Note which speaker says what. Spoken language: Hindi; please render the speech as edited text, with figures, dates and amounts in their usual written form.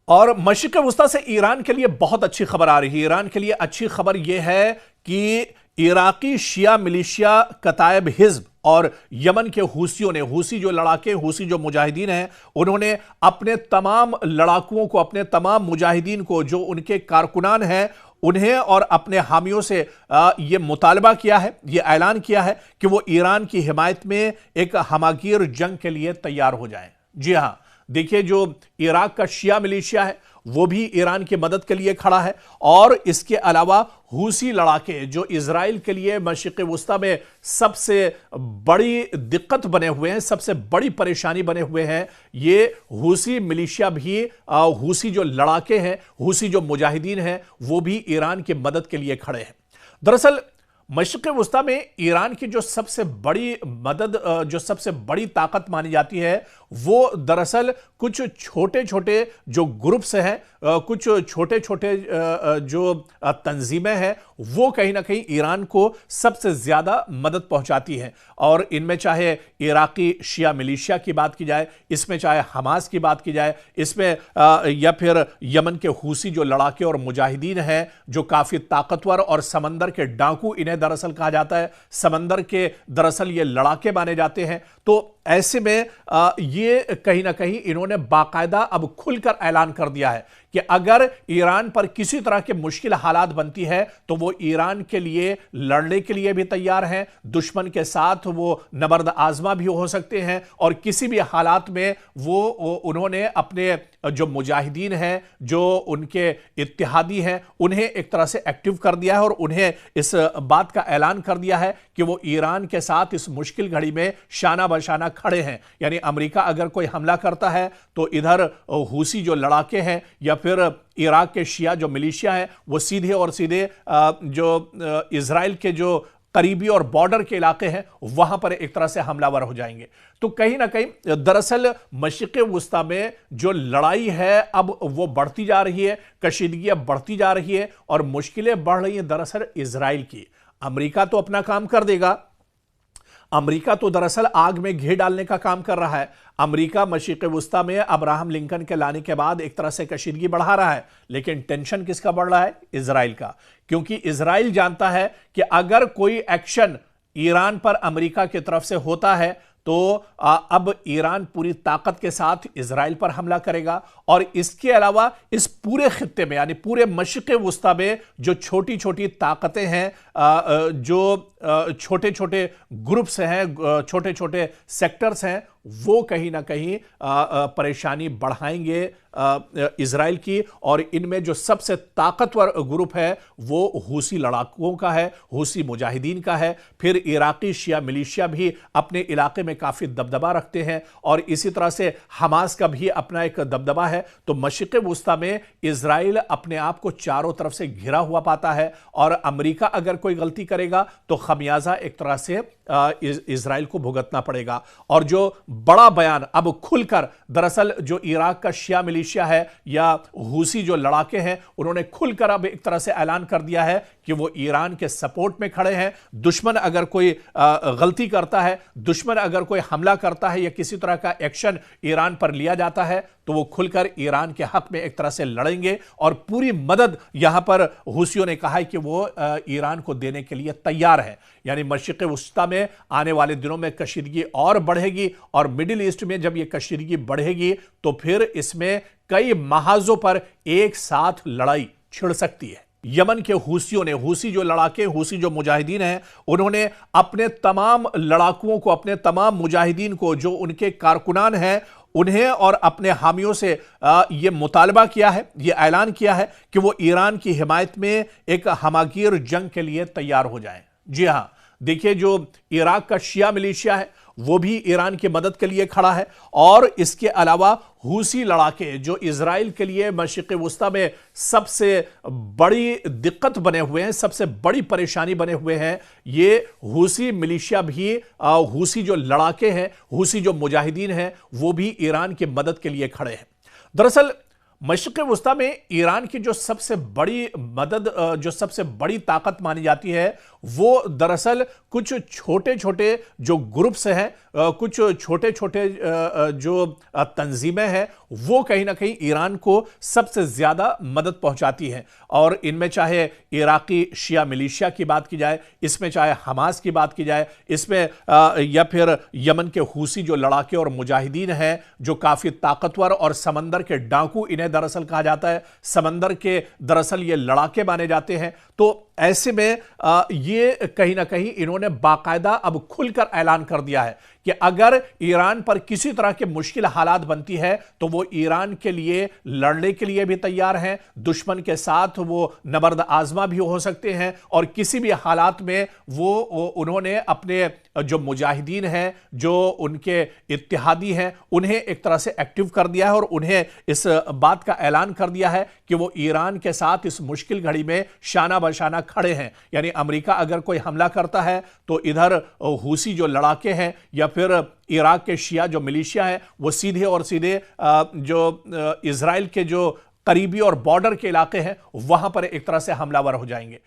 Speaker 1: और मशरिक़ वस्ता से ईरान के लिए बहुत अच्छी खबर आ रही है। ईरान के लिए अच्छी खबर यह है कि इराकी शिया मिलिशिया कतायब हिज़्ब और यमन के हूसियों ने, हूसी जो लड़ाके, हूसी जो मुजाहिदीन हैं, उन्होंने अपने तमाम लड़ाकुओं को, अपने तमाम मुजाहिदीन को, जो उनके कारकुनान हैं, उन्हें और अपने हामियों से यह मुतालबा किया है, यह ऐलान किया है कि वो ईरान की हिमायत में एक हमागीर जंग के लिए तैयार हो जाएं। जी हां, देखिए, जो इराक का शिया मिलिशिया है वो भी ईरान की मदद के लिए खड़ा है, और इसके अलावा हूसी लड़ाके जो इजराइल के लिए मशरिक़ वस्ता में सबसे बड़ी दिक्कत बने हुए हैं, सबसे बड़ी परेशानी बने हुए हैं, ये हूसी मिलिशिया भी, हूसी जो लड़ाके हैं, हूसी जो मुजाहिदीन हैं, वो भी ईरान की मदद के लिए खड़े हैं। दरअसल मशरिक़ वस्ता में ईरान की जो सबसे बड़ी मदद, जो सबसे बड़ी ताकत मानी जाती है, वो दरअसल कुछ छोटे छोटे जो ग्रुप्स हैं, कुछ छोटे छोटे जो तंजीमें हैं, वो कहीं ना कहीं ईरान को सबसे ज़्यादा मदद पहुंचाती हैं। और इनमें चाहे इराकी शिया मिलिशिया की बात की जाए, इसमें चाहे हमास की बात की जाए, इसमें या फिर यमन के हूसी जो लड़ाके और मुजाहिदीन हैं, जो काफ़ी ताकतवर और समंदर के डाकू इन्हें दरअसल कहा जाता है, समंदर के दरअसल ये लड़ाके माने जाते हैं। तो ऐसे में ये कहीं ना कहीं इन्होंने बाकायदा अब खुलकर ऐलान कर दिया है कि अगर ईरान पर किसी तरह के मुश्किल हालात बनती है तो वो ईरान के लिए लड़ने के लिए भी तैयार हैं, दुश्मन के साथ वो नबर्द आजमा भी हो सकते हैं, और किसी भी हालात में वो उन्होंने अपने जो मुजाहिदीन हैं, जो उनके इत्तेहादी हैं, उन्हें एक तरह से एक्टिव कर दिया है और उन्हें इस बात का ऐलान कर दिया है कि वो ईरान के साथ इस मुश्किल घड़ी में शाना बशाना खड़े हैं। यानी अमेरिका अगर कोई हमला करता है तो इधर हूसी जो लड़ाके हैं या फिर इराक के शिया जो मिलिशिया है, वो सीधे और सीधे जो इजराइल के जो करीबी और बॉर्डर के इलाके हैं वहां पर एक तरह से हमलावर हो जाएंगे। तो कहीं ना कहीं दरअसल मशरिक़ वस्ता में जो लड़ाई है अब वो बढ़ती जा रही है, कशीदगी अब बढ़ती जा रही है और मुश्किलें बढ़ रही हैं दरअसल इजराइल की। अमेरिका तो अपना काम कर देगा, अमेरिका तो दरअसल आग में घी डालने का काम कर रहा है। अमेरिका मशरिक़ वस्ता में अब्राहम लिंकन के लाने के बाद एक तरह से कशीदगी बढ़ा रहा है, लेकिन टेंशन किसका बढ़ रहा है? इजराइल का। क्योंकि इजराइल जानता है कि अगर कोई एक्शन ईरान पर अमेरिका की तरफ से होता है तो अब ईरान पूरी ताकत के साथ इजराइल पर हमला करेगा, और इसके अलावा इस पूरे खित्ते में, यानी पूरे मशरिक़ वस्ता में जो छोटी छोटी ताकतें हैं, जो छोटे छोटे ग्रुप्स हैं, छोटे छोटे सेक्टर्स हैं, वो कहीं ना कहीं परेशानी बढ़ाएंगे इजराइल की। और इनमें जो सबसे ताकतवर ग्रुप है वो हूसी लड़ाकुओं का है, हूसी मुजाहिदीन का है। फिर इराकी शिया मिलिशिया भी अपने इलाके में काफ़ी दबदबा रखते हैं, और इसी तरह से हमास का भी अपना एक दबदबा है। तो मशरिक़ वस्ता में इजराइल अपने आप को चारों तरफ से घिरा हुआ पाता है, और अमेरिका अगर कोई गलती करेगा तो खमियाजा एक तरह से इजराइल को भुगतना पड़ेगा। और जो बड़ा बयान अब खुलकर दरअसल जो इराक का शिया मिलिशिया है या हूसी जो लड़ाके हैं, उन्होंने खुलकर अब एक तरह से ऐलान कर दिया है कि वो ईरान के सपोर्ट में खड़े हैं। दुश्मन अगर कोई गलती करता है, दुश्मन अगर कोई हमला करता है या किसी तरह का एक्शन ईरान पर लिया जाता है तो वो खुलकर ईरान के हक में एक तरह से लड़ेंगे, और पूरी मदद यहां पर हूसियों ने कहा है कि वो ईरान को देने के लिए तैयार है। यानी मशरिक़ वस्ता में आने वाले दिनों में कशीदगी और बढ़ेगी, और मिडिल ईस्ट में जब ये कशीदगी बढ़ेगी तो फिर इसमें कई महाजों पर एक साथ लड़ाई छिड़ सकती है। यमन के हूसियों ने, हूसी जो लड़ाके, हूसी जो मुजाहिदीन हैं, उन्होंने अपने तमाम लड़ाकुओं को, अपने तमाम मुजाहिदीन को, जो उनके कारकुनान हैं, उन्हें और अपने हामियों से यह मुतालबा किया है, यह ऐलान किया है कि वो ईरान की हिमायत में एक हमागीर जंग के लिए तैयार हो जाएं। जी हां, देखिए, जो इराक का शिया मिलिशिया है वो भी ईरान की मदद के लिए खड़ा है, और इसके अलावा हूसी लड़ाके जो इजराइल के लिए मशरिक़ वस्ता में सबसे बड़ी दिक्कत बने हुए हैं, सबसे बड़ी परेशानी बने हुए हैं, ये हूसी मिलिशिया भी, हूसी जो लड़ाके हैं, हूसी जो मुजाहिदीन हैं, वो भी ईरान की मदद के लिए खड़े हैं। दरअसल मशरिक़ वस्ता में ईरान की जो सबसे बड़ी मदद, जो सबसे बड़ी ताकत मानी जाती है, वो दरअसल कुछ छोटे छोटे जो ग्रुप्स हैं, कुछ छोटे छोटे जो तंजीमें हैं, वो कहीं ना कहीं ईरान को सबसे ज्यादा मदद पहुंचाती हैं। और इनमें चाहे इराकी शिया मिलिशिया की बात की जाए, इसमें चाहे हमास की बात की जाए, इसमें या फिर यमन के हूसी जो लड़ाके और मुजाहिदीन हैं जो काफी ताकतवर और समंदर के डाकू इन्हें दरअसल कहा जाता है, समंदर के दरअसल ये लड़ाके माने जाते हैं। तो ऐसे में ये कहीं ना कहीं इन्होंने बाकायदा अब खुलकर ऐलान कर दिया है कि अगर ईरान पर किसी तरह के मुश्किल हालात बनती है तो वो ईरान के लिए लड़ने के लिए भी तैयार हैं, दुश्मन के साथ वो नबर्द आजमा भी हो सकते हैं, और किसी भी हालात में वो उन्होंने अपने जो मुजाहिदीन हैं, जो उनके इत्तेहादी हैं, उन्हें एक तरह से एक्टिव कर दिया है और उन्हें इस बात का ऐलान कर दिया है कि वो ईरान के साथ इस मुश्किल घड़ी में शाना बशाना खड़े हैं। यानी अमेरिका अगर कोई हमला करता है तो इधर हूसी जो लड़ाके हैं या फिर इराक के शिया जो मिलिशिया है वो सीधे और सीधे जो इजराइल के जो करीबी और बॉर्डर के इलाके हैं वहां पर एक तरह से हमलावर हो जाएंगे।